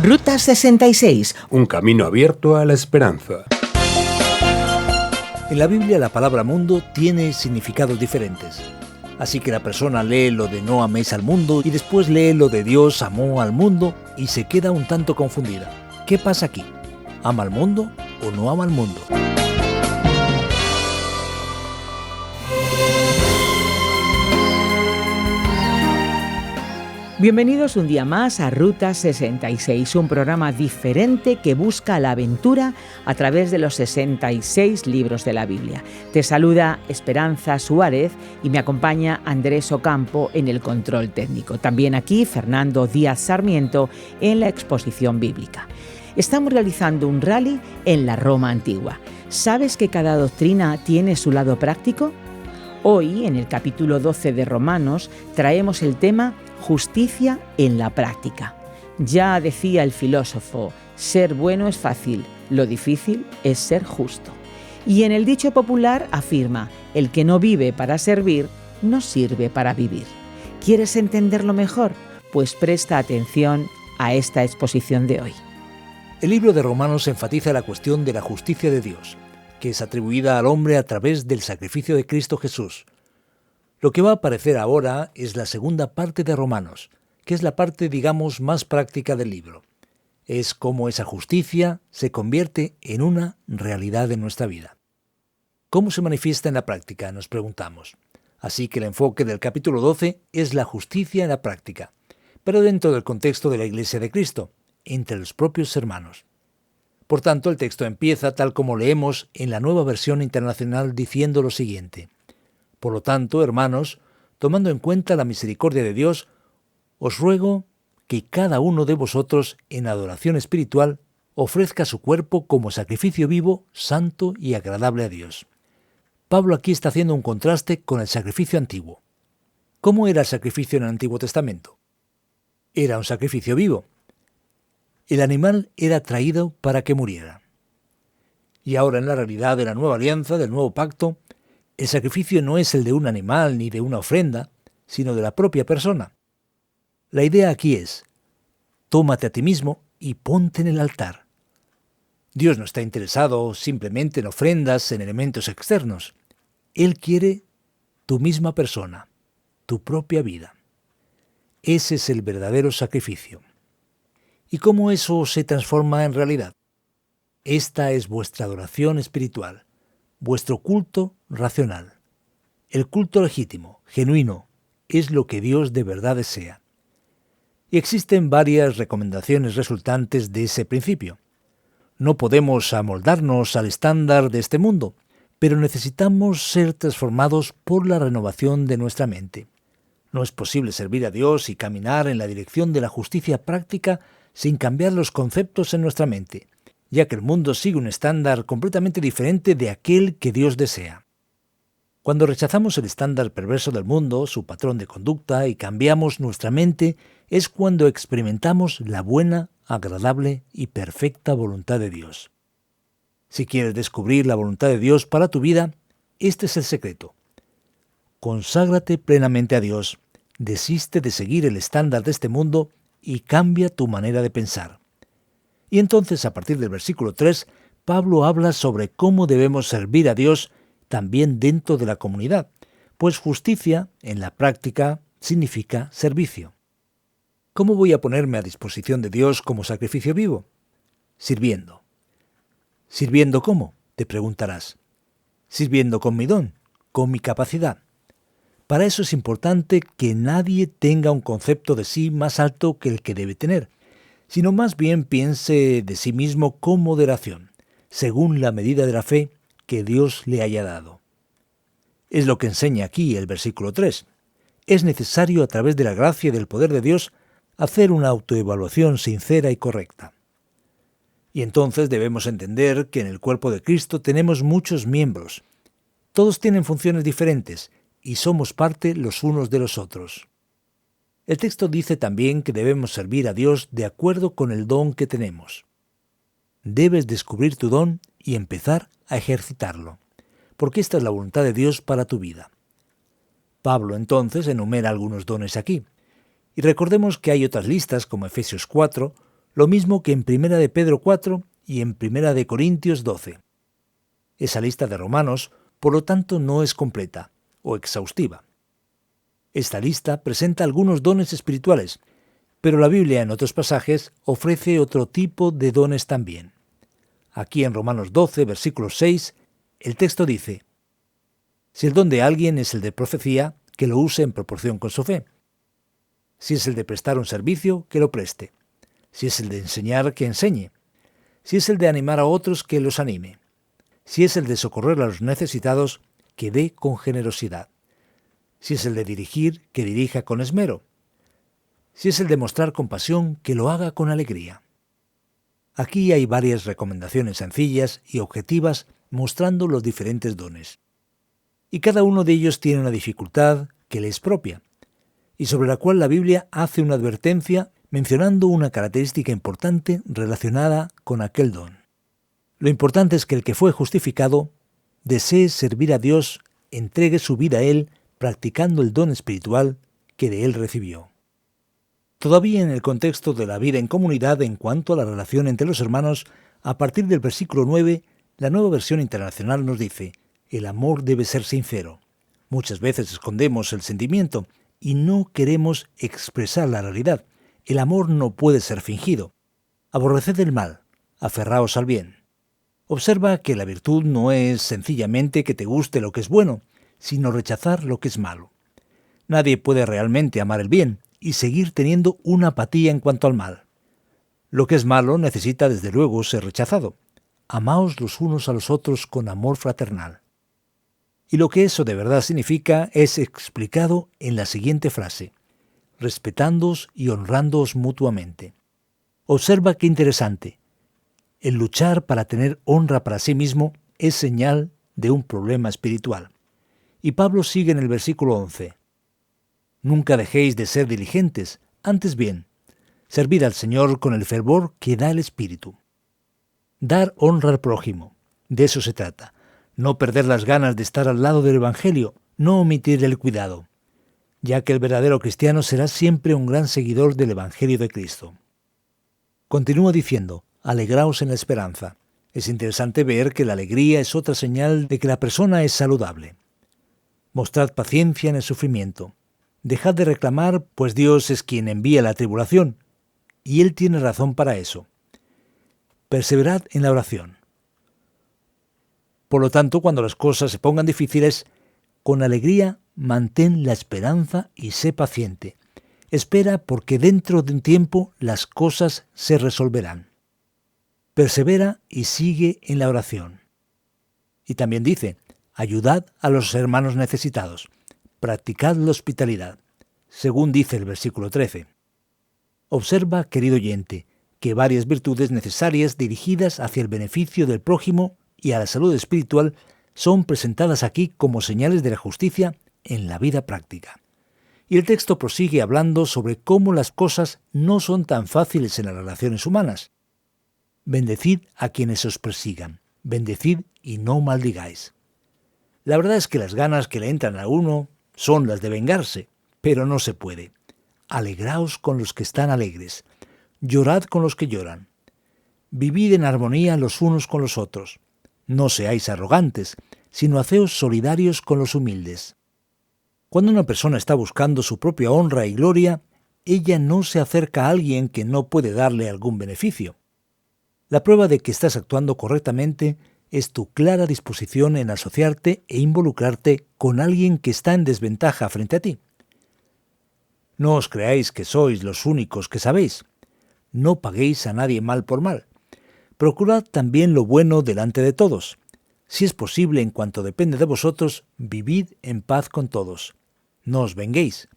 Ruta 66. Un camino abierto a la esperanza. En la Biblia la palabra mundo tiene significados diferentes. Así que la persona lee lo de no améis al mundo y después lee lo de Dios amó al mundo y se queda un tanto confundida. ¿Qué pasa aquí? ¿Ama al mundo o no ama al mundo? Bienvenidos un día más a Ruta 66, un programa diferente que busca la aventura a través de los 66 libros de la Biblia. Te saluda Esperanza Suárez y me acompaña Andrés Ocampo en el control técnico. También aquí Fernando Díaz Sarmiento en la exposición bíblica. Estamos realizando un rally en la Roma antigua. ¿Sabes que cada doctrina tiene su lado práctico? Hoy, en el capítulo 12 de Romanos, traemos el tema Justicia en la práctica. Ya decía el filósofo, ser bueno es fácil, lo difícil es ser justo. Y en el dicho popular afirma, el que no vive para servir, no sirve para vivir. ¿Quieres entenderlo mejor? Pues presta atención a esta exposición de hoy. El libro de Romanos enfatiza la cuestión de la justicia de Dios, que es atribuida al hombre a través del sacrificio de Cristo Jesús. Lo que va a aparecer ahora es la segunda parte de Romanos, que es la parte, digamos, más práctica del libro. Es cómo esa justicia se convierte en una realidad en nuestra vida. ¿Cómo se manifiesta en la práctica?, nos preguntamos. Así que el enfoque del capítulo 12 es la justicia en la práctica, pero dentro del contexto de la Iglesia de Cristo, entre los propios hermanos. Por tanto, el texto empieza tal como leemos en la Nueva Versión Internacional diciendo lo siguiente. Por lo tanto, hermanos, tomando en cuenta la misericordia de Dios, os ruego que cada uno de vosotros en adoración espiritual ofrezca su cuerpo como sacrificio vivo, santo y agradable a Dios. Pablo aquí está haciendo un contraste con el sacrificio antiguo. ¿Cómo era el sacrificio en el Antiguo Testamento? Era un sacrificio vivo. El animal era traído para que muriera. Y ahora en la realidad de la nueva alianza, del nuevo pacto, el sacrificio no es el de un animal ni de una ofrenda, sino de la propia persona. La idea aquí es, tómate a ti mismo y ponte en el altar. Dios no está interesado simplemente en ofrendas, en elementos externos. Él quiere tu misma persona, tu propia vida. Ese es el verdadero sacrificio. ¿Y cómo eso se transforma en realidad? Esta es vuestra adoración espiritual, vuestro culto racional. El culto legítimo, genuino, es lo que Dios de verdad desea. Y existen varias recomendaciones resultantes de ese principio. No podemos amoldarnos al estándar de este mundo, pero necesitamos ser transformados por la renovación de nuestra mente. No es posible servir a Dios y caminar en la dirección de la justicia práctica sin cambiar los conceptos en nuestra mente, ya que el mundo sigue un estándar completamente diferente de aquel que Dios desea. Cuando rechazamos el estándar perverso del mundo, su patrón de conducta, y cambiamos nuestra mente, es cuando experimentamos la buena, agradable y perfecta voluntad de Dios. Si quieres descubrir la voluntad de Dios para tu vida, este es el secreto. Conságrate plenamente a Dios, desiste de seguir el estándar de este mundo y cambia tu manera de pensar. Y entonces, a partir del versículo 3, Pablo habla sobre cómo debemos servir a Dios también dentro de la comunidad, pues justicia, en la práctica, significa servicio. ¿Cómo voy a ponerme a disposición de Dios como sacrificio vivo? Sirviendo. ¿Sirviendo cómo?, te preguntarás. Sirviendo con mi don, con mi capacidad. Para eso es importante que nadie tenga un concepto de sí más alto que el que debe tener, sino más bien piense de sí mismo con moderación, según la medida de la fe que Dios le haya dado. Es lo que enseña aquí el versículo 3. Es necesario, a través de la gracia y del poder de Dios, hacer una autoevaluación sincera y correcta. Y entonces debemos entender que en el cuerpo de Cristo tenemos muchos miembros. Todos tienen funciones diferentes y somos parte los unos de los otros. El texto dice también que debemos servir a Dios de acuerdo con el don que tenemos. Debes descubrir tu don y empezar a ejercitarlo, porque esta es la voluntad de Dios para tu vida. Pablo entonces enumera algunos dones aquí. Y recordemos que hay otras listas como Efesios 4, lo mismo que en 1 de Pedro 4 y en 1 de Corintios 12. Esa lista de Romanos, por lo tanto, no es completa o exhaustiva. Esta lista presenta algunos dones espirituales, pero la Biblia en otros pasajes ofrece otro tipo de dones también. Aquí en Romanos 12, versículo 6, el texto dice: si el don de alguien es el de profecía, que lo use en proporción con su fe. Si es el de prestar un servicio, que lo preste. Si es el de enseñar, que enseñe. Si es el de animar a otros, que los anime. Si es el de socorrer a los necesitados, que dé con generosidad. Si es el de dirigir, que dirija con esmero. Si es el de mostrar compasión, que lo haga con alegría. Aquí hay varias recomendaciones sencillas y objetivas mostrando los diferentes dones. Y cada uno de ellos tiene una dificultad que le es propia, y sobre la cual la Biblia hace una advertencia mencionando una característica importante relacionada con aquel don. Lo importante es que el que fue justificado desee servir a Dios, entregue su vida a Él, practicando el don espiritual que de Él recibió. Todavía en el contexto de la vida en comunidad en cuanto a la relación entre los hermanos, a partir del versículo 9, la Nueva Versión Internacional nos dice: el amor debe ser sincero. Muchas veces escondemos el sentimiento y no queremos expresar la realidad. El amor no puede ser fingido. Aborreced el mal, aferraos al bien. Observa que la virtud no es sencillamente que te guste lo que es bueno, sino rechazar lo que es malo. Nadie puede realmente amar el bien y seguir teniendo una apatía en cuanto al mal. Lo que es malo necesita desde luego ser rechazado. Amaos los unos a los otros con amor fraternal. Y lo que eso de verdad significa es explicado en la siguiente frase: respetándoos y honrándoos mutuamente. Observa qué interesante. El luchar para tener honra para sí mismo es señal de un problema espiritual. Y Pablo sigue en el versículo 11. Nunca dejéis de ser diligentes, antes bien, servid al Señor con el fervor que da el Espíritu. Dar honra al prójimo, de eso se trata. No perder las ganas de estar al lado del Evangelio, no omitir el cuidado, ya que el verdadero cristiano será siempre un gran seguidor del Evangelio de Cristo. Continúa diciendo: alegraos en la esperanza. Es interesante ver que la alegría es otra señal de que la persona es saludable. Mostrad paciencia en el sufrimiento. Dejad de reclamar, pues Dios es quien envía la tribulación, y Él tiene razón para eso. Perseverad en la oración. Por lo tanto, cuando las cosas se pongan difíciles, con alegría mantén la esperanza y sé paciente. Espera, porque dentro de un tiempo las cosas se resolverán. Persevera y sigue en la oración. Y también dice: ayudad a los hermanos necesitados. Practicad la hospitalidad, según dice el versículo 13. Observa, querido oyente, que varias virtudes necesarias dirigidas hacia el beneficio del prójimo y a la salud espiritual son presentadas aquí como señales de la justicia en la vida práctica. Y el texto prosigue hablando sobre cómo las cosas no son tan fáciles en las relaciones humanas. Bendecid a quienes os persigan, bendecid y no maldigáis. La verdad es que las ganas que le entran a uno son las de vengarse, pero no se puede. Alegraos con los que están alegres, llorad con los que lloran. Vivid en armonía los unos con los otros. No seáis arrogantes, sino haceos solidarios con los humildes. Cuando una persona está buscando su propia honra y gloria, ella no se acerca a alguien que no puede darle algún beneficio. La prueba de que estás actuando correctamente es tu clara disposición en asociarte e involucrarte con alguien que está en desventaja frente a ti. No os creáis que sois los únicos que sabéis. No paguéis a nadie mal por mal. Procurad también lo bueno delante de todos. Si es posible, en cuanto depende de vosotros, vivid en paz con todos. No os venguéis,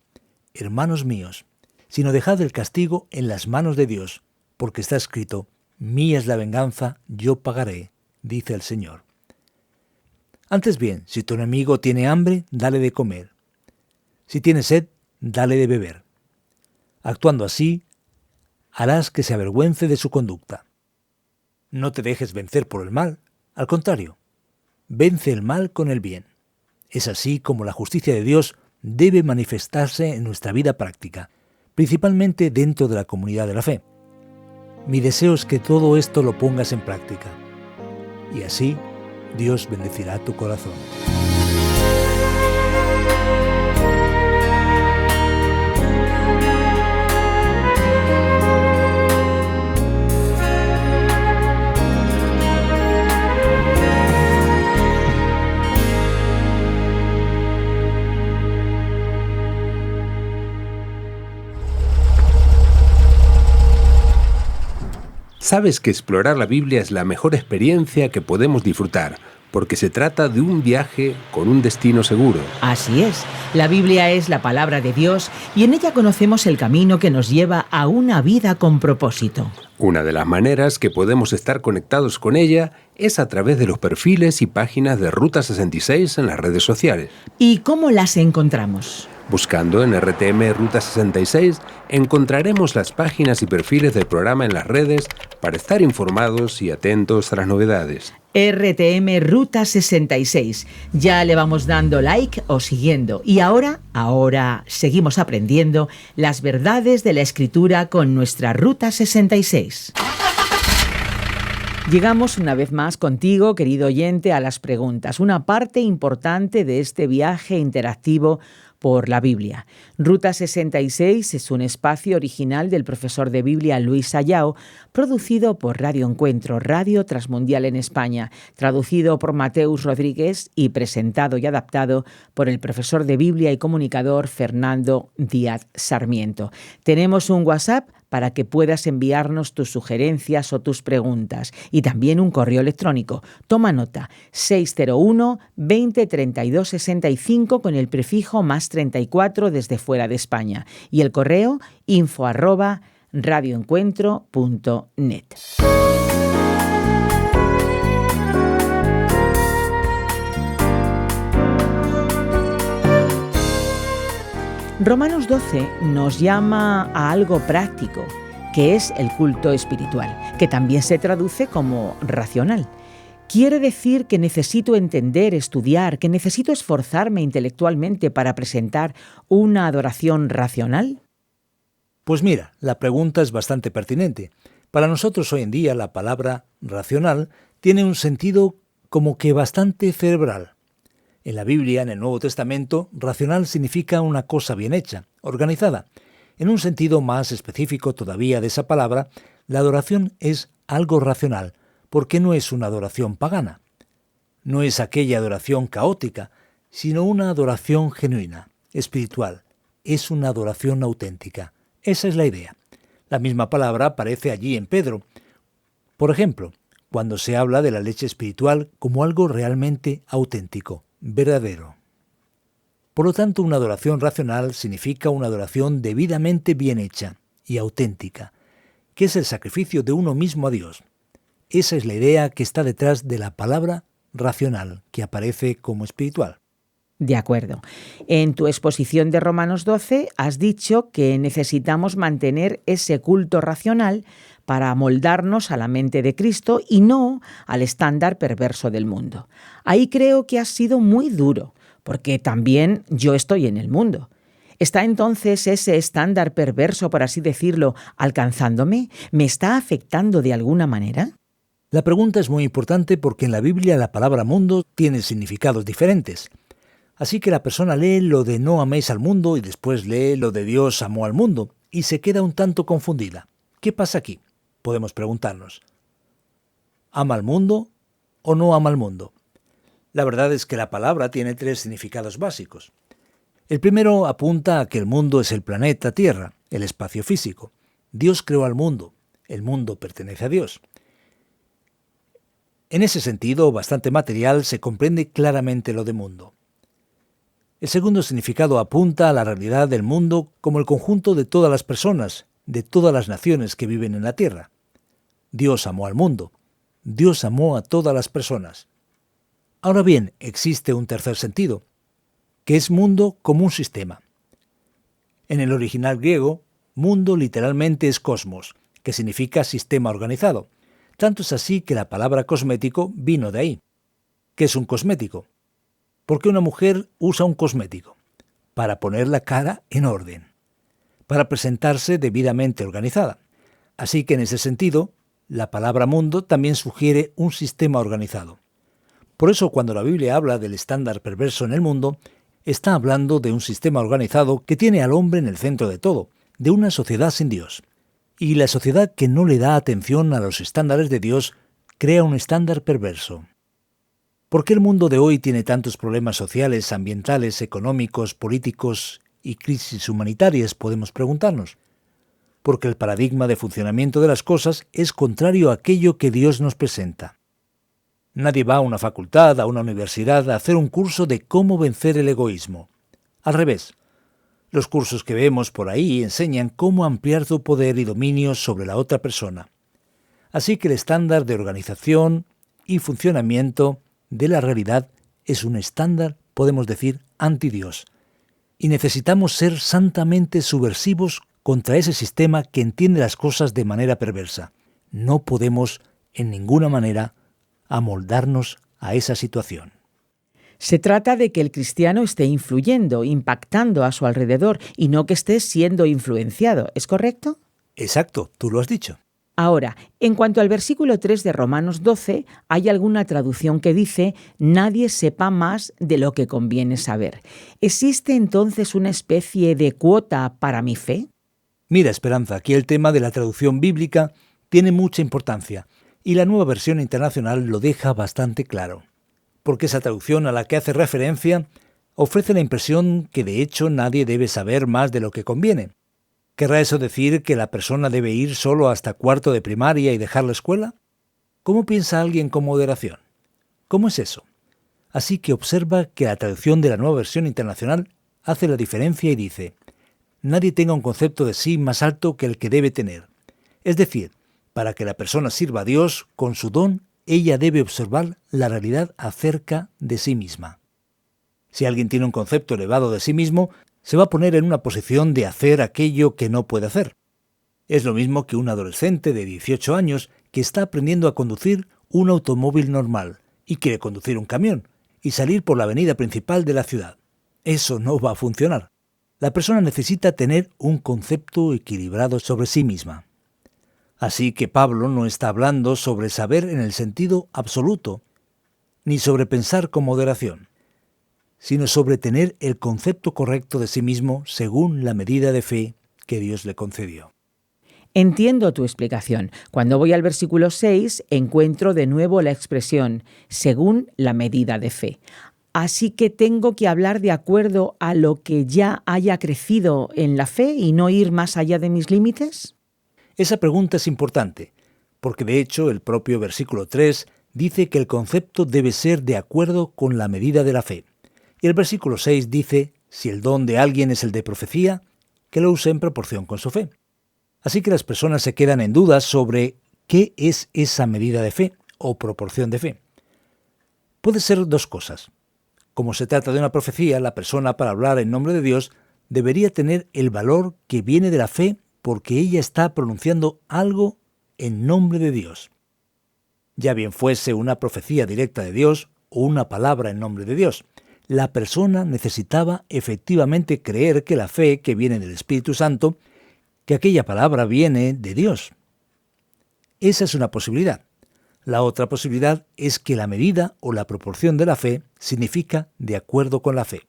hermanos míos, sino dejad el castigo en las manos de Dios, porque está escrito: mía es la venganza, yo pagaré, dice el Señor. Antes bien, si tu enemigo tiene hambre, dale de comer. Si tiene sed, dale de beber. Actuando así, harás que se avergüence de su conducta. No te dejes vencer por el mal, al contrario, vence el mal con el bien. Es así como la justicia de Dios debe manifestarse en nuestra vida práctica, principalmente dentro de la comunidad de la fe. Mi deseo es que todo esto lo pongas en práctica. Y así, Dios bendecirá tu corazón. Sabes que explorar la Biblia es la mejor experiencia que podemos disfrutar, porque se trata de un viaje con un destino seguro. Así es, la Biblia es la palabra de Dios y en ella conocemos el camino que nos lleva a una vida con propósito. Una de las maneras que podemos estar conectados con ella es a través de los perfiles y páginas de Ruta 66 en las redes sociales. ¿Y cómo las encontramos? Buscando en RTM Ruta 66 encontraremos las páginas y perfiles del programa en las redes para estar informados y atentos a las novedades. RTM Ruta 66. Ya le vamos dando like o siguiendo. Y ahora seguimos aprendiendo las verdades de la Escritura con nuestra Ruta 66. Llegamos una vez más contigo, querido oyente, a las preguntas, una parte importante de este viaje interactivo por la Biblia. Ruta 66 es un espacio original del profesor de Biblia Luis Sayao, producido por Radio Encuentro, Radio Transmundial en España, traducido por Mateus Rodríguez y presentado y adaptado por el profesor de Biblia y comunicador Fernando Díaz Sarmiento. Tenemos un WhatsApp para que puedas enviarnos tus sugerencias o tus preguntas y también un correo electrónico. Toma nota, 601 20 32 65 con el prefijo +34 desde fuera de España y el correo info@radioencuentro.net. Romanos 12 nos llama a algo práctico, que es el culto espiritual, que también se traduce como racional. Quiere decir que necesito entender, estudiar, que necesito esforzarme intelectualmente para presentar una adoración racional. Pues mira, la pregunta es bastante pertinente. Para nosotros hoy en día la palabra racional tiene un sentido como que bastante cerebral. En la Biblia, en el Nuevo Testamento, racional significa una cosa bien hecha, organizada. En un sentido más específico todavía de esa palabra, la adoración es algo racional, porque no es una adoración pagana. No es aquella adoración caótica, sino una adoración genuina, espiritual. Es una adoración auténtica. Esa es la idea. La misma palabra aparece allí en Pedro. Por ejemplo, cuando se habla de la leche espiritual como algo realmente auténtico, verdadero. Por lo tanto, una adoración racional significa una adoración debidamente bien hecha y auténtica, que es el sacrificio de uno mismo a Dios. Esa es la idea que está detrás de la palabra racional, que aparece como espiritual. De acuerdo. En tu exposición de Romanos 12 has dicho que necesitamos mantener ese culto racional para amoldarnos a la mente de Cristo y no al estándar perverso del mundo. Ahí creo que has sido muy duro, porque también yo estoy en el mundo. ¿Está entonces ese estándar perverso, por así decirlo, alcanzándome? ¿Me está afectando de alguna manera? La pregunta es muy importante porque en la Biblia la palabra mundo tiene significados diferentes. Así que la persona lee lo de no améis al mundo y después lee lo de Dios amó al mundo y se queda un tanto confundida. ¿Qué pasa aquí? Podemos preguntarnos. ¿Ama al mundo o no ama al mundo? La verdad es que la palabra tiene 3 significados básicos. El primero apunta a que el mundo es el planeta Tierra, el espacio físico. Dios creó al mundo, el mundo pertenece a Dios. En ese sentido, bastante material, se comprende claramente lo de mundo. El segundo significado apunta a la realidad del mundo como el conjunto de todas las personas, de todas las naciones que viven en la tierra. Dios amó al mundo. Dios amó a todas las personas. Ahora bien, existe un tercer sentido, que es mundo como un sistema. En el original griego, mundo literalmente es cosmos, que significa sistema organizado. Tanto es así que la palabra cosmético vino de ahí. ¿Qué es un cosmético? ¿Por qué una mujer usa un cosmético? Para poner la cara en orden, para presentarse debidamente organizada. Así que en ese sentido, la palabra mundo también sugiere un sistema organizado. Por eso cuando la Biblia habla del estándar perverso en el mundo, está hablando de un sistema organizado que tiene al hombre en el centro de todo, de una sociedad sin Dios. Y la sociedad que no le da atención a los estándares de Dios crea un estándar perverso. ¿Por qué el mundo de hoy tiene tantos problemas sociales, ambientales, económicos, políticos y crisis humanitarias? Podemos preguntarnos. Porque el paradigma de funcionamiento de las cosas es contrario a aquello que Dios nos presenta. Nadie va a una facultad, a una universidad, a hacer un curso de cómo vencer el egoísmo. Al revés, los cursos que vemos por ahí enseñan cómo ampliar tu poder y dominio sobre la otra persona. Así que el estándar de organización y funcionamiento de la realidad es un estándar, podemos decir, anti-Dios. Y necesitamos ser santamente subversivos contra ese sistema que entiende las cosas de manera perversa. No podemos, en ninguna manera, amoldarnos a esa situación. Se trata de que el cristiano esté influyendo, impactando a su alrededor y no que esté siendo influenciado. ¿Es correcto? Exacto, tú lo has dicho. Ahora, en cuanto al versículo 3 de Romanos 12, hay alguna traducción que dice «nadie sepa más de lo que conviene saber». ¿Existe entonces una especie de cuota para mi fe? Mira, Esperanza, aquí el tema de la traducción bíblica tiene mucha importancia y la Nueva Versión Internacional lo deja bastante claro. Porque esa traducción a la que hace referencia ofrece la impresión que de hecho nadie debe saber más de lo que conviene. ¿Querrá eso decir que la persona debe ir solo hasta cuarto de primaria y dejar la escuela? ¿Cómo piensa alguien con moderación? ¿Cómo es eso? Así que observa que la traducción de la Nueva Versión Internacional hace la diferencia y dice: nadie tenga un concepto de sí más alto que el que debe tener. Es decir, para que la persona sirva a Dios con su don, ella debe observar la realidad acerca de sí misma. Si alguien tiene un concepto elevado de sí mismo, se va a poner en una posición de hacer aquello que no puede hacer. Es lo mismo que un adolescente de 18 años que está aprendiendo a conducir un automóvil normal y quiere conducir un camión y salir por la avenida principal de la ciudad. Eso no va a funcionar. La persona necesita tener un concepto equilibrado sobre sí misma. Así que Pablo no está hablando sobre saber en el sentido absoluto, ni sobre pensar con moderación, sino sobre tener el concepto correcto de sí mismo según la medida de fe que Dios le concedió. Entiendo tu explicación. Cuando voy al versículo 6, encuentro de nuevo la expresión según la medida de fe. Así que tengo que hablar de acuerdo a lo que ya haya crecido en la fe y no ir más allá de mis límites. Esa pregunta es importante, porque de hecho el propio versículo 3 dice que el concepto debe ser de acuerdo con la medida de la fe. Y el versículo 6 dice, si el don de alguien es el de profecía, que lo use en proporción con su fe. Así que las personas se quedan en dudas sobre qué es esa medida de fe o proporción de fe. Puede ser dos cosas. Como se trata de una profecía, la persona para hablar en nombre de Dios debería tener el valor que viene de la fe porque ella está pronunciando algo en nombre de Dios. Ya bien fuese una profecía directa de Dios o una palabra en nombre de Dios, la persona necesitaba efectivamente creer que la fe que viene del Espíritu Santo, que aquella palabra viene de Dios. Esa es una posibilidad. La otra posibilidad es que la medida o la proporción de la fe significa de acuerdo con la fe.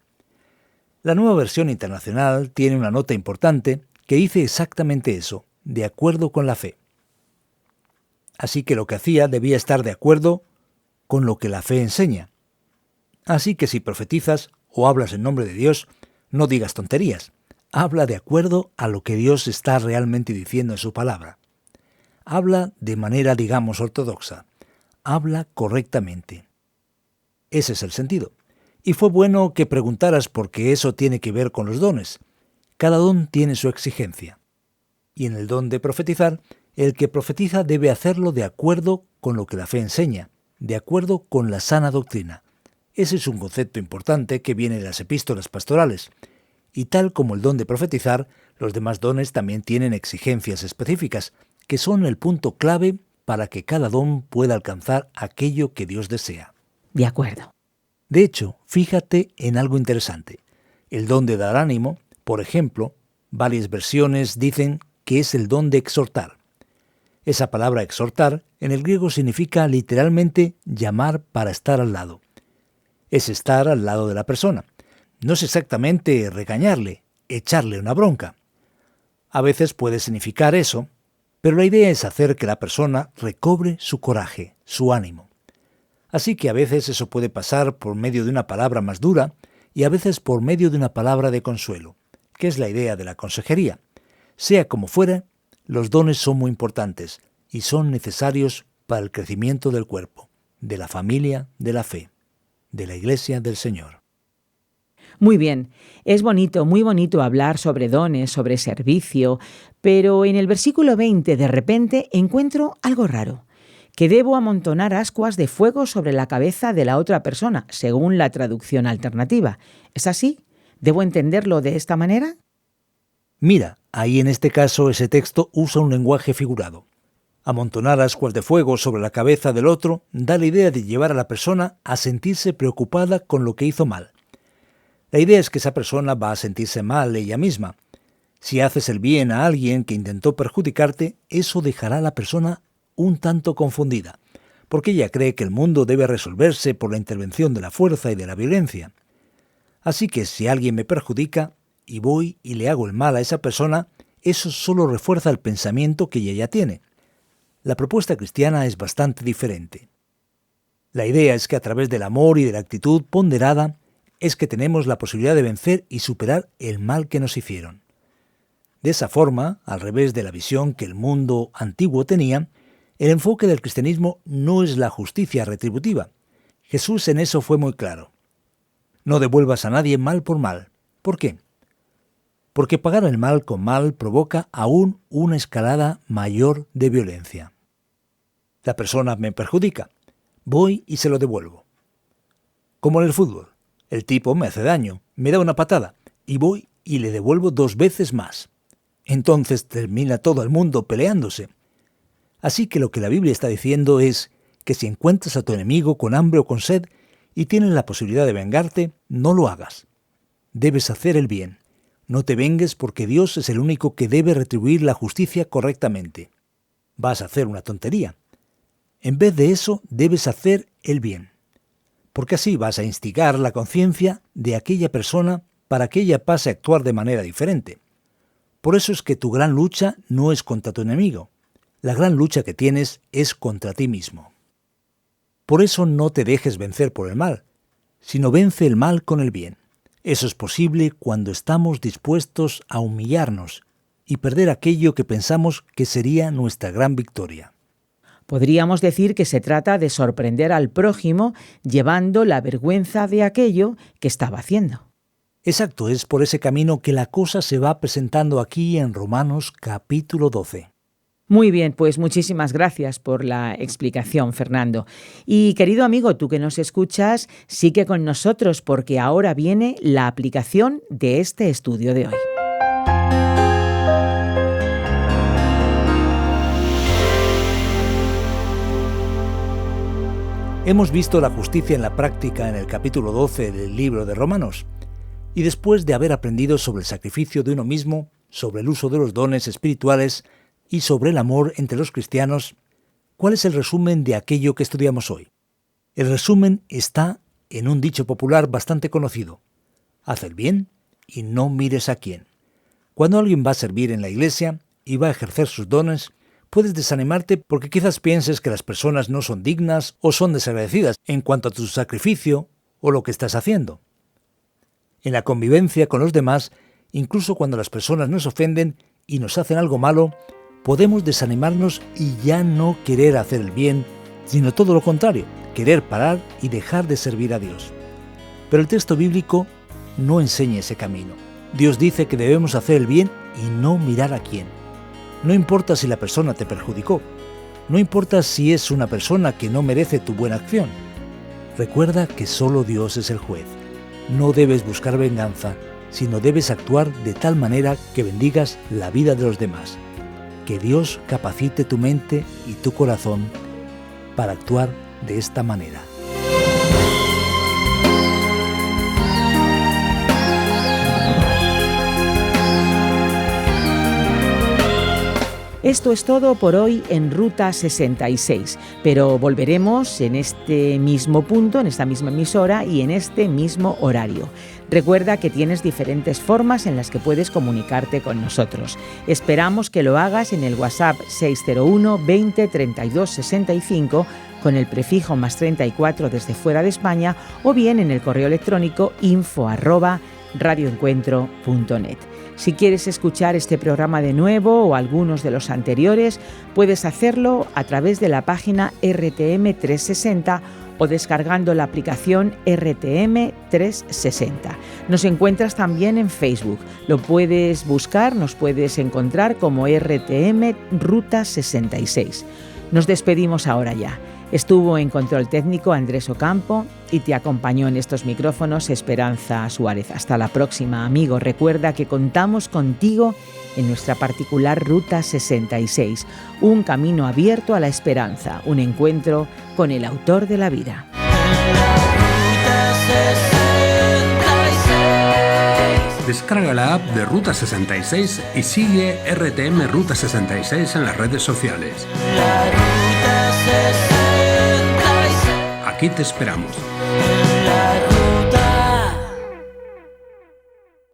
La Nueva Versión Internacional tiene una nota importante que dice exactamente eso, de acuerdo con la fe. Así que lo que hacía debía estar de acuerdo con lo que la fe enseña. Así que si profetizas o hablas en nombre de Dios, no digas tonterías. Habla de acuerdo a lo que Dios está realmente diciendo en su palabra. Habla de manera, digamos, ortodoxa. Habla correctamente. Ese es el sentido. Y fue bueno que preguntaras porque eso tiene que ver con los dones. Cada don tiene su exigencia. Y en el don de profetizar, el que profetiza debe hacerlo de acuerdo con lo que la fe enseña, de acuerdo con la sana doctrina. Ese es un concepto importante que viene de las epístolas pastorales. Y tal como el don de profetizar, los demás dones también tienen exigencias específicas, que son el punto clave para que cada don pueda alcanzar aquello que Dios desea. De acuerdo. De hecho, fíjate en algo interesante. El don de dar ánimo, por ejemplo, varias versiones dicen que es el don de exhortar. Esa palabra exhortar en el griego significa literalmente llamar para estar al lado. Es estar al lado de la persona. No es exactamente regañarle, echarle una bronca. A veces puede significar eso, pero la idea es hacer que la persona recobre su coraje, su ánimo. Así que a veces eso puede pasar por medio de una palabra más dura y a veces por medio de una palabra de consuelo, que es la idea de la consejería. Sea como fuera, los dones son muy importantes y son necesarios para el crecimiento del cuerpo, de la familia, de la fe, de la Iglesia del Señor. Muy bien, es bonito, muy bonito hablar sobre dones, sobre servicio, pero en el versículo 20 de repente encuentro algo raro, que debo amontonar ascuas de fuego sobre la cabeza de la otra persona, según la traducción alternativa. ¿Es así? ¿Debo entenderlo de esta manera? Mira, ahí en este caso ese texto usa un lenguaje figurado. Amontonar ascuas de fuego sobre la cabeza del otro da la idea de llevar a la persona a sentirse preocupada con lo que hizo mal. La idea es que esa persona va a sentirse mal ella misma. Si haces el bien a alguien que intentó perjudicarte, eso dejará a la persona un tanto confundida, porque ella cree que el mundo debe resolverse por la intervención de la fuerza y de la violencia. Así que si alguien me perjudica y voy y le hago el mal a esa persona, eso solo refuerza el pensamiento que ella ya tiene. La propuesta cristiana es bastante diferente. La idea es que a través del amor y de la actitud ponderada es que tenemos la posibilidad de vencer y superar el mal que nos hicieron. De esa forma, al revés de la visión que el mundo antiguo tenía, el enfoque del cristianismo no es la justicia retributiva. Jesús en eso fue muy claro. No devuelvas a nadie mal por mal. ¿Por qué? Porque pagar el mal con mal provoca aún una escalada mayor de violencia. La persona me perjudica. Voy y se lo devuelvo. Como en el fútbol. El tipo me hace daño, me da una patada, y voy y le devuelvo 2 veces más. Entonces termina todo el mundo peleándose. Así que lo que la Biblia está diciendo es que si encuentras a tu enemigo con hambre o con sed y tienes la posibilidad de vengarte, no lo hagas. Debes hacer el bien. No te vengues porque Dios es el único que debe retribuir la justicia correctamente. Vas a hacer una tontería. En vez de eso, debes hacer el bien. Porque así vas a instigar la conciencia de aquella persona para que ella pase a actuar de manera diferente. Por eso es que tu gran lucha no es contra tu enemigo. La gran lucha que tienes es contra ti mismo. Por eso no te dejes vencer por el mal, sino vence el mal con el bien. Eso es posible cuando estamos dispuestos a humillarnos y perder aquello que pensamos que sería nuestra gran victoria. Podríamos decir que se trata de sorprender al prójimo llevando la vergüenza de aquello que estaba haciendo. Exacto, es por ese camino que la cosa se va presentando aquí en Romanos capítulo 12. Muy bien, pues muchísimas gracias por la explicación, Fernando. Y querido amigo, tú que nos escuchas, sigue con nosotros porque ahora viene la aplicación de este estudio de hoy. Hemos visto la justicia en la práctica en el capítulo 12 del libro de Romanos. Y después de haber aprendido sobre el sacrificio de uno mismo, sobre el uso de los dones espirituales y sobre el amor entre los cristianos, ¿cuál es el resumen de aquello que estudiamos hoy? El resumen está en un dicho popular bastante conocido. Haz el bien y no mires a quién. Cuando alguien va a servir en la iglesia y va a ejercer sus dones, puedes desanimarte porque quizás pienses que las personas no son dignas o son desagradecidas en cuanto a tu sacrificio o lo que estás haciendo. En la convivencia con los demás, incluso cuando las personas nos ofenden y nos hacen algo malo, podemos desanimarnos y ya no querer hacer el bien, sino todo lo contrario, querer parar y dejar de servir a Dios. Pero el texto bíblico no enseña ese camino. Dios dice que debemos hacer el bien y no mirar a quién. No importa si la persona te perjudicó, no importa si es una persona que no merece tu buena acción. Recuerda que solo Dios es el juez. No debes buscar venganza, sino debes actuar de tal manera que bendigas la vida de los demás. Que Dios capacite tu mente y tu corazón para actuar de esta manera. Esto es todo por hoy en Ruta 66, pero volveremos en este mismo punto, en esta misma emisora y en este mismo horario. Recuerda que tienes diferentes formas en las que puedes comunicarte con nosotros. Esperamos que lo hagas en el WhatsApp 601 20 32 65 con el prefijo +34 desde fuera de España o bien en el correo electrónico info@radioencuentro.net. Si quieres escuchar este programa de nuevo o algunos de los anteriores, puedes hacerlo a través de la página RTM 360 o descargando la aplicación RTM 360. Nos encuentras también en Facebook. Lo puedes buscar, nos puedes encontrar como RTM Ruta 66. Nos despedimos ahora ya. Estuvo en control técnico Andrés Ocampo y te acompañó en estos micrófonos Esperanza Suárez. Hasta la próxima, amigo. Recuerda que contamos contigo en nuestra particular Ruta 66, un camino abierto a la esperanza, un encuentro con el autor de la vida. Descarga la app de Ruta 66 y sigue RTM Ruta 66 en las redes sociales. Aquí te esperamos.